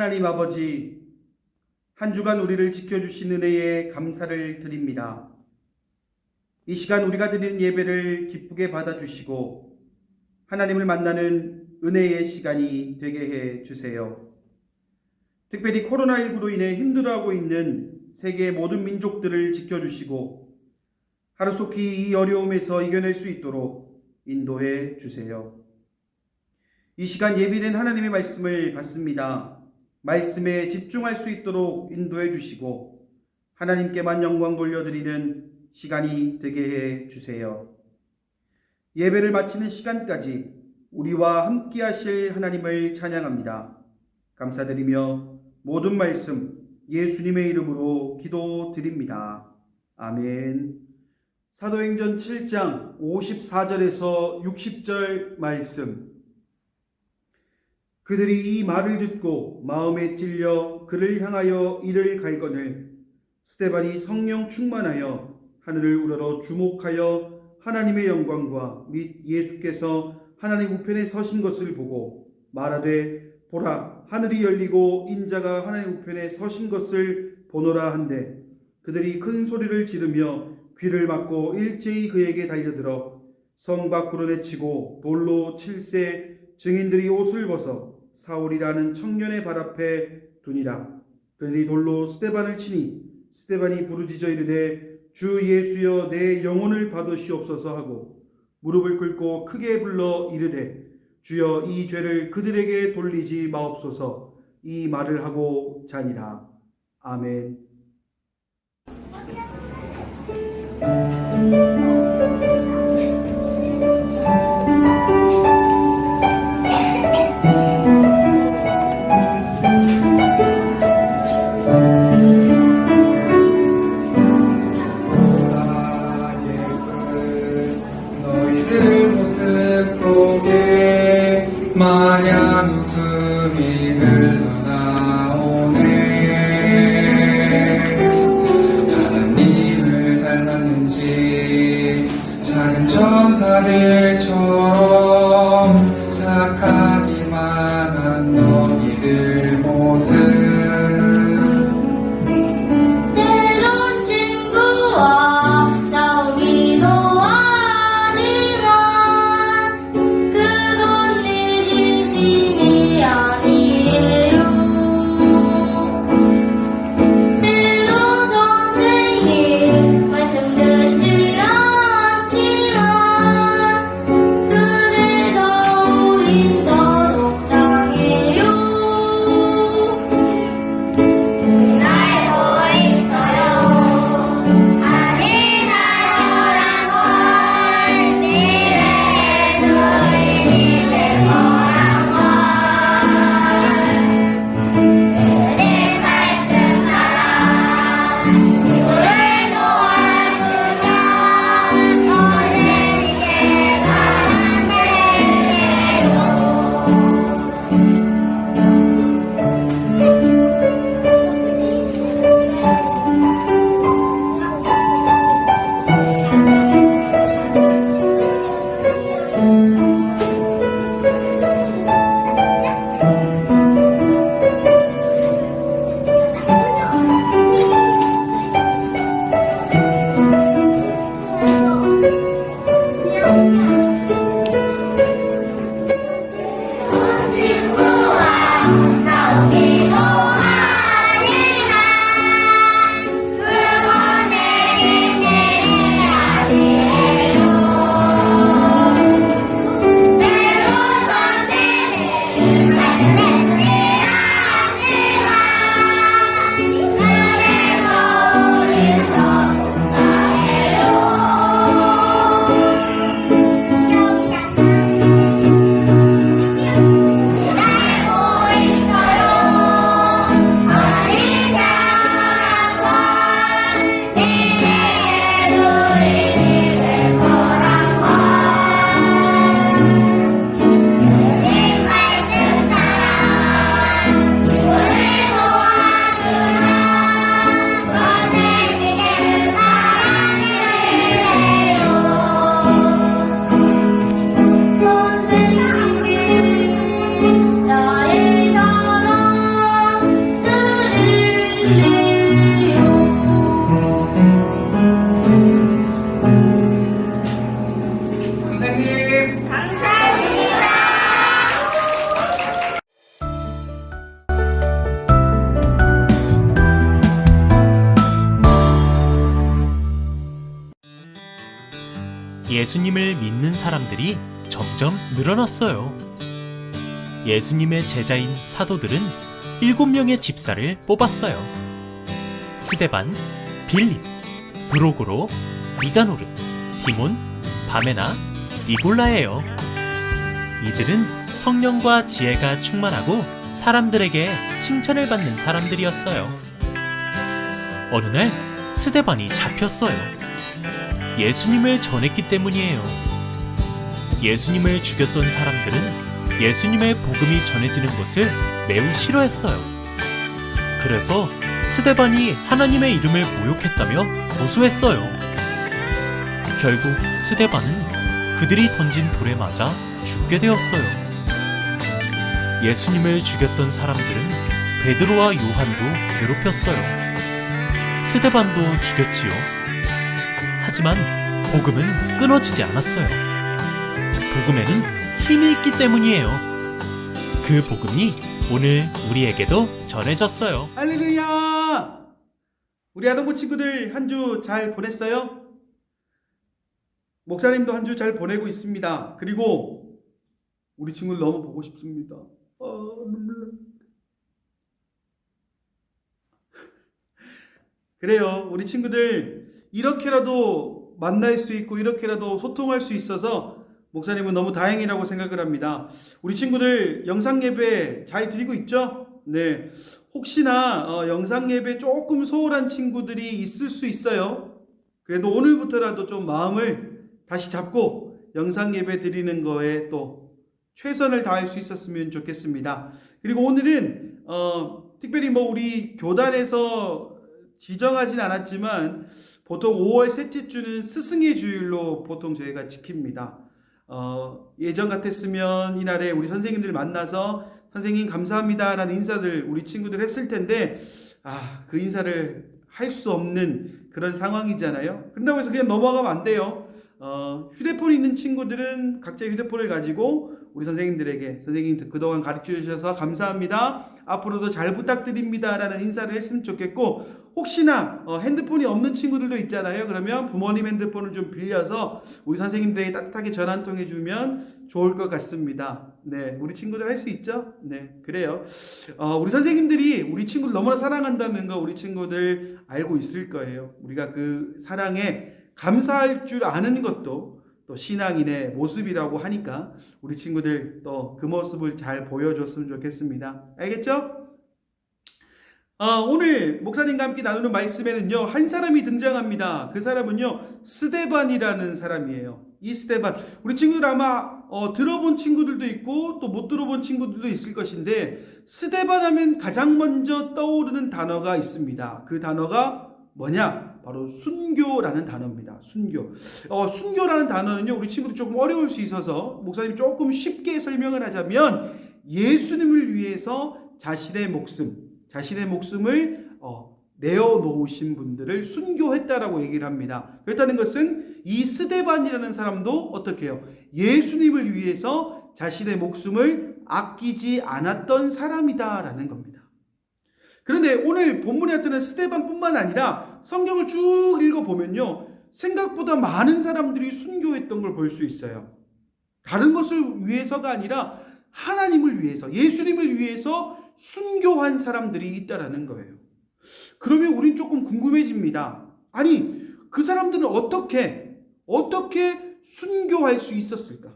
하나님 아버지, 한 주간 우리를 지켜주신 은혜에 감사를 드립니다. 이 시간 우리가 드리는 예배를 기쁘게 받아주시고 하나님을 만나는 은혜의 시간이 되게 해 주세요. 특별히 코로나19로 인해 힘들어하고 있는 세계 모든 민족들을 지켜주시고 하루속히 이 어려움에서 이겨낼 수 있도록 인도해 주세요. 이 시간 예비된 하나님의 말씀을 받습니다. 말씀에 집중할 수 있도록 인도해 주시고 하나님께만 영광 돌려드리는 시간이 되게 해 주세요. 예배를 마치는 시간까지 우리와 함께 하실 하나님을 찬양합니다. 감사드리며 모든 말씀 예수님의 이름으로 기도드립니다. 아멘. 사도행전 7장 54절에서 60절 말씀. 그들이 이 말을 듣고 마음에 찔려 그를 향하여 이를 갈거늘 스데반이 성령 충만하여 하늘을 우러러 주목하여 하나님의 영광과 및 예수께서 하나님 우편에 서신 것을 보고 말하되 보라 하늘이 열리고 인자가 하나님 우편에 서신 것을 보노라 한데 그들이 큰 소리를 지르며 귀를 막고 일제히 그에게 달려들어 성 밖으로 내치고 돌로 칠세 증인들이 옷을 벗어 사울이라는 청년의 발 앞에 두니라. 그들이 돌로 스데반을 치니 스데반이 부르짖어 이르되 주 예수여 내 영혼을 받으시옵소서 하고 무릎을 꿇고 크게 불러 이르되 주여 이 죄를 그들에게 돌리지 마옵소서. 이 말을 하고 자니라. 아멘. 마냥 웃음이 흘러나오네. 하나님을 닮았는지 작은 천사들처럼 착하기만 한 너희들 모습. 때론 친구와 싸우기도 하지만 그건 내 진심이 아니에요. 때론 선생님 말씀 듣지 않지만 예수님을 믿는 사람들이 점점 늘어났어요. 예수님의 제자인 사도들은 7명의 집사를 뽑았어요. 스데반, 빌립, 브로고로, 니가노르, 디몬, 바메나, 니골라예요. 이들은 성령과 지혜가 충만하고 사람들에게 칭찬을 받는 사람들이었어요. 어느 날 스데반이 잡혔어요. 예수님을 전했기 때문이에요. 예수님을 죽였던 사람들은 예수님의 복음이 전해지는 것을 매우 싫어했어요. 그래서 스데반이 하나님의 이름을 모욕했다며 고소했어요. 결국 스데반은 그들이 던진 돌에 맞아 죽게 되었어요. 예수님을 죽였던 사람들은 베드로와 요한도 괴롭혔어요. 스데반도 죽였지요. 하지만 복음은 끊어지지 않았어요. 복음에는 힘이 있기 때문이에요. 그 복음이 오늘 우리에게도 전해졌어요. 할렐루야! 우리 아동부 친구들 한 주 잘 보냈어요? 목사님도 한 주 잘 보내고 있습니다. 그리고 우리 친구들 너무 보고 싶습니다. 눈물 나. 그래요. 우리 친구들 이렇게라도 만날 수 있고 이렇게라도 소통할 수 있어서 목사님은 너무 다행이라고 생각을 합니다. 우리 친구들 영상 예배 잘 드리고 있죠? 네. 혹시나 영상 예배 조금 소홀한 친구들이 있을 수 있어요. 그래도 오늘부터라도 좀 마음을 다시 잡고 영상 예배 드리는 거에 또 최선을 다할 수 있었으면 좋겠습니다. 그리고 오늘은 특별히 우리 교단에서 지정하진 않았지만 보통 5월 셋째 주는 스승의 주일로 보통 저희가 지킵니다. 예전 같았으면 이날에 우리 선생님들 만나서 선생님 감사합니다 라는 인사들 우리 친구들 했을 텐데 그 인사를 할 수 없는 그런 상황이잖아요. 그런다고 해서 그냥 넘어가면 안 돼요. 휴대폰이 있는 친구들은 각자 휴대폰을 가지고 우리 선생님들에게 선생님 그동안 가르쳐 주셔서 감사합니다. 앞으로도 잘 부탁드립니다 라는 인사를 했으면 좋겠고, 혹시나 핸드폰이 없는 친구들도 있잖아요. 그러면 부모님 핸드폰을 좀 빌려서 우리 선생님들에게 따뜻하게 전화 한 통 해주면 좋을 것 같습니다. 네, 우리 친구들 할 수 있죠? 네, 그래요. 우리 선생님들이 우리 친구를 너무나 사랑한다는 거 우리 친구들 알고 있을 거예요. 우리가 그 사랑에 감사할 줄 아는 것도 또 신앙인의 모습이라고 하니까 우리 친구들 또 그 모습을 잘 보여줬으면 좋겠습니다. 알겠죠? 오늘 목사님과 함께 나누는 말씀에는요, 한 사람이 등장합니다. 그 사람은요, 스데반이라는 사람이에요. 이 스데반, 우리 친구들 아마 들어본 친구들도 있고 또 못 들어본 친구들도 있을 것인데, 스데반 하면 가장 먼저 떠오르는 단어가 있습니다. 그 단어가 뭐냐? 바로 순교라는 단어입니다. 순교. 순교라는 단어는요, 우리 친구들 조금 어려울 수 있어서 목사님이 조금 쉽게 설명을 하자면, 예수님을 위해서 자신의 목숨을 내어놓으신 분들을 순교했다라고 얘기를 합니다. 그렇다는 것은 이 스데반이라는 사람도 어떻게 해요? 예수님을 위해서 자신의 목숨을 아끼지 않았던 사람이다라는 겁니다. 그런데 오늘 본문에 나타난 스데반뿐만 아니라 성경을 쭉 읽어보면요, 생각보다 많은 사람들이 순교했던 걸 볼 수 있어요. 다른 것을 위해서가 아니라 하나님을 위해서, 예수님을 위해서 순교한 사람들이 있다라는 거예요. 그러면 우린 조금 궁금해집니다. 아니, 그 사람들은 어떻게 순교할 수 있었을까?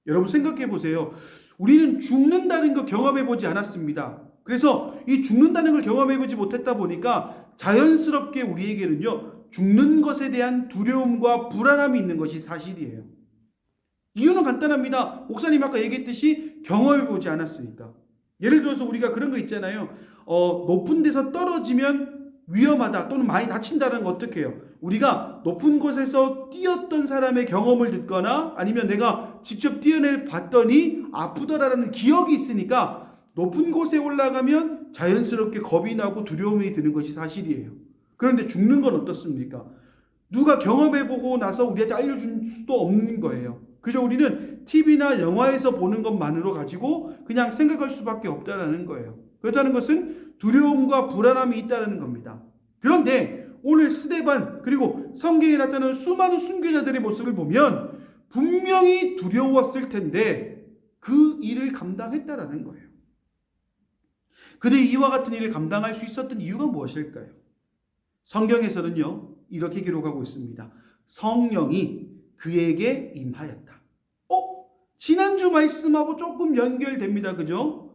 여러분 생각해 보세요. 우리는 죽는다는 거 경험해 보지 않았습니다. 그래서 이 죽는다는 걸 경험해 보지 못했다 보니까 자연스럽게 우리에게는요, 죽는 것에 대한 두려움과 불안함이 있는 것이 사실이에요. 이유는 간단합니다. 목사님 아까 얘기했듯이 경험해 보지 않았으니까. 예를 들어서 우리가 그런 거 있잖아요. 높은 데서 떨어지면 위험하다 또는 많이 다친다는 거 어떻게 해요? 우리가 높은 곳에서 뛰었던 사람의 경험을 듣거나 아니면 내가 직접 뛰어내 봤더니 아프더라는 기억이 있으니까 높은 곳에 올라가면 자연스럽게 겁이 나고 두려움이 드는 것이 사실이에요. 그런데 죽는 건 어떻습니까? 누가 경험해보고 나서 우리한테 알려줄 수도 없는 거예요. 그저 우리는 TV나 영화에서 보는 것만으로 가지고 그냥 생각할 수밖에 없다는 거예요. 그렇다는 것은 두려움과 불안함이 있다는 겁니다. 그런데 오늘 스데반 그리고 성경에 나타나는 수많은 순교자들의 모습을 보면 분명히 두려웠을 텐데 그 일을 감당했다라는 거예요. 그들이 이와 같은 일을 감당할 수 있었던 이유가 무엇일까요? 성경에서는요 이렇게 기록하고 있습니다. 성령이 그에게 임하였다. 지난주 말씀하고 조금 연결됩니다. 그죠?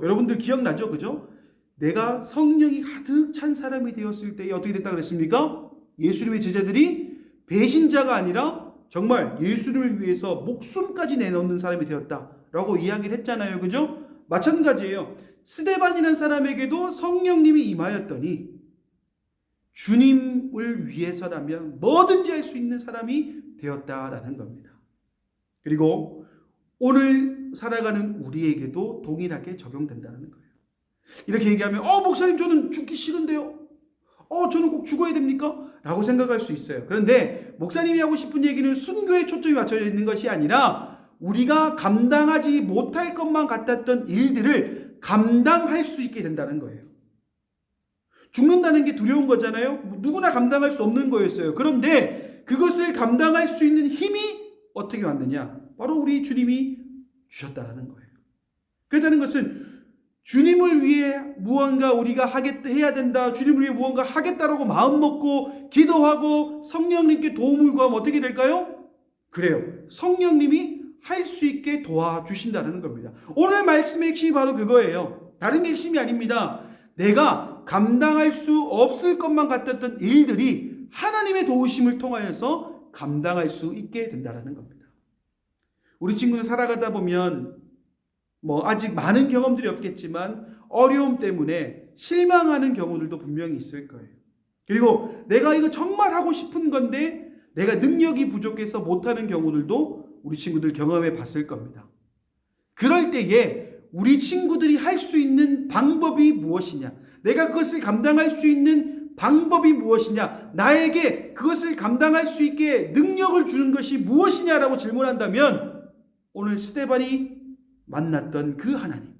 여러분들 기억나죠? 그죠? 내가 성령이 가득 찬 사람이 되었을 때에 어떻게 됐다 그랬습니까? 예수님의 제자들이 배신자가 아니라 정말 예수를 위해서 목숨까지 내놓는 사람이 되었다라고 이야기를 했잖아요. 그죠? 마찬가지예요. 스데반이라는 사람에게도 성령님이 임하였더니 주님을 위해서라면 뭐든지 할 수 있는 사람이 되었다라는 겁니다. 그리고 오늘 살아가는 우리에게도 동일하게 적용된다는 거예요. 이렇게 얘기하면 목사님 저는 죽기 싫은데요. 저는 꼭 죽어야 됩니까? 라고 생각할 수 있어요. 그런데 목사님이 하고 싶은 얘기는 순교에 초점이 맞춰져 있는 것이 아니라 우리가 감당하지 못할 것만 같았던 일들을 감당할 수 있게 된다는 거예요. 죽는다는 게 두려운 거잖아요. 누구나 감당할 수 없는 거였어요. 그런데 그것을 감당할 수 있는 힘이 어떻게 왔느냐? 바로 우리 주님이 주셨다는 거예요. 그렇다는 것은 주님을 위해 무언가 우리가 해야 된다. 주님을 위해 무언가 하겠다라고 마음먹고 기도하고 성령님께 도움을 구하면 어떻게 될까요? 그래요. 성령님이 할 수 있게 도와주신다는 겁니다. 오늘 말씀의 핵심이 바로 그거예요. 다른 게 핵심이 아닙니다. 내가 감당할 수 없을 것만 같았던 일들이 하나님의 도우심을 통하여서 감당할 수 있게 된다는 겁니다. 우리 친구들 살아가다 보면 아직 많은 경험들이 없겠지만 어려움 때문에 실망하는 경우들도 분명히 있을 거예요. 그리고 내가 이거 정말 하고 싶은 건데 내가 능력이 부족해서 못하는 경우들도 우리 친구들 경험해 봤을 겁니다. 그럴 때에 우리 친구들이 할 수 있는 방법이 무엇이냐? 내가 그것을 감당할 수 있는 방법이 무엇이냐? 나에게 그것을 감당할 수 있게 능력을 주는 것이 무엇이냐라고 질문한다면 오늘 스데반이 만났던 그 하나님,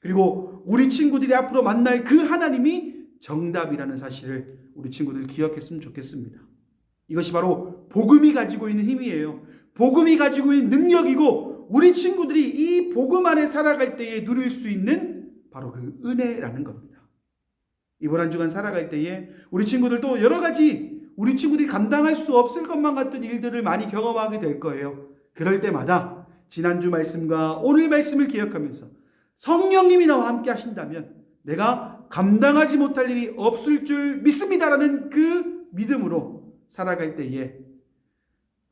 그리고 우리 친구들이 앞으로 만날 그 하나님이 정답이라는 사실을 우리 친구들 기억했으면 좋겠습니다. 이것이 바로 복음이 가지고 있는 힘이에요. 복음이 가지고 있는 능력이고 우리 친구들이 이 복음 안에 살아갈 때에 누릴 수 있는 바로 그 은혜라는 겁니다. 이번 한 주간 살아갈 때에 우리 친구들도 여러 가지 우리 친구들이 감당할 수 없을 것만 같은 일들을 많이 경험하게 될 거예요. 그럴 때마다 지난주 말씀과 오늘 말씀을 기억하면서 성령님이 나와 함께 하신다면 내가 감당하지 못할 일이 없을 줄 믿습니다라는 그 믿음으로 살아갈 때에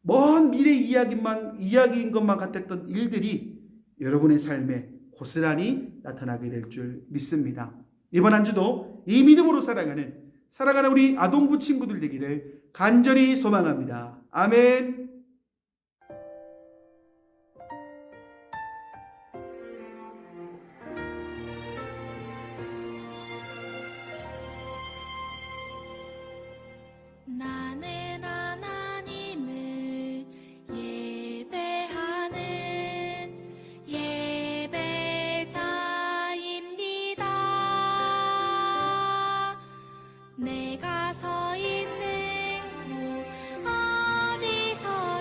먼 미래 이야기인 것만 같았던 일들이 여러분의 삶에 고스란히 나타나게 될 줄 믿습니다. 이번 한 주도 이 믿음으로 살아가는 우리 아동부 친구들 되기를 간절히 소망합니다. 아멘. 나는 하나님을 예배하는 예배자입니다. 내가 서 있는 곳 어디서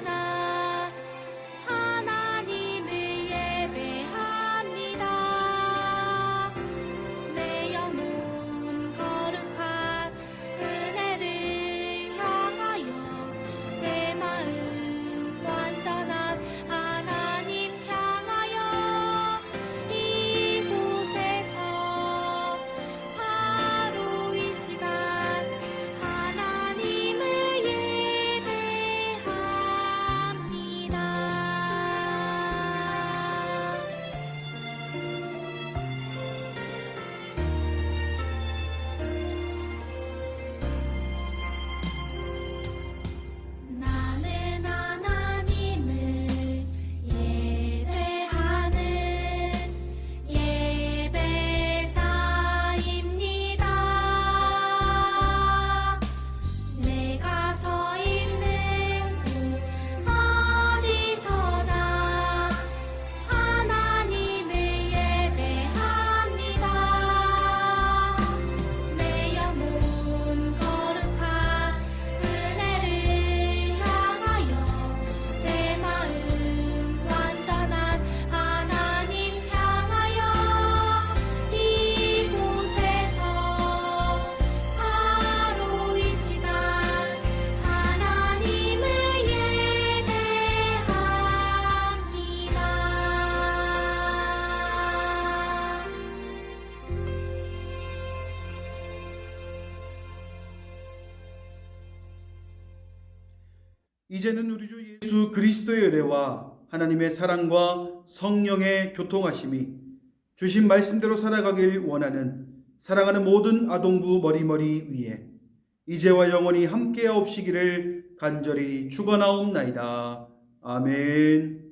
이제는 우리 주 예수 그리스도의 은혜와 하나님의 사랑과 성령의 교통하심이 주신 말씀대로 살아가길 원하는 사랑하는 모든 아동부 머리머리 위에 이제와 영원히 함께하옵시기를 간절히 축원하옵나이다. 아멘.